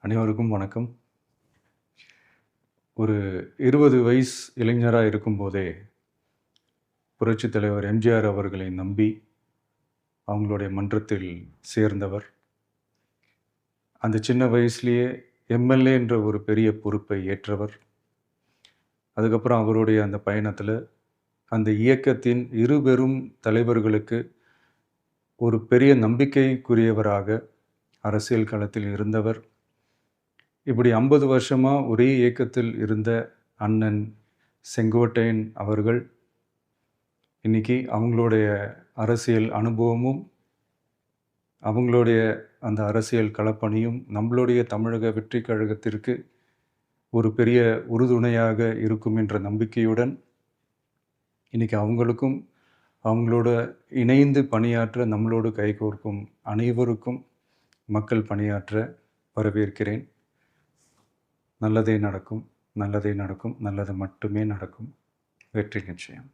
அனைவருக்கும் வணக்கம். ஒரு 20 வயசு இளைஞரா இருக்கும்போதே, புரட்சித் தலைவர் எம்ஜிஆர் அவர்களை நம்பி, அவங்களுடைய மன்றத்தில் சேர்ந்தவர். அந்த சின்ன வயசுலயே எம்எல்ஏ என்ற ஒரு பெரிய பொறுப்பை ஏற்றவர். அதுக்கப்புறம் அவருடைய அந்த பயணத்தில, அந்த இயக்கத்தின் இருபெரும் தலைவர்களுக்கு ஒரு பெரிய நம்பிக்கைக்குரியவராக அரசியல் களத்தில் இருந்தவர். இப்படி 50 வருஷமா ஒரே இயக்கத்தில் இருந்த அண்ணன் செங்கோட்டையன் அவர்கள், இன்னைக்கு அவங்களுடைய அரசியல் அனுபவமும், அவங்களுடைய அந்த அரசியல் களப்பணியும் நம்மளுடைய தமிழக வெற்றிக் கழகத்திற்கு ஒரு பெரிய உறுதுணையாக இருக்கும் என்ற நம்பிக்கையுடன், இன்னைக்கு அவங்களுக்கும், அவங்களோட இணைந்து பணியாற்ற நம்மளோடு கைகோர்க்கும் அனைவருக்கும் மக்கள் பணியாற்ற வரவேற்கிறேன். நல்லதே நடக்கும், நல்லதே நடக்கும், நல்லது மட்டுமே நடக்கும். வெற்றி நிச்சயம்.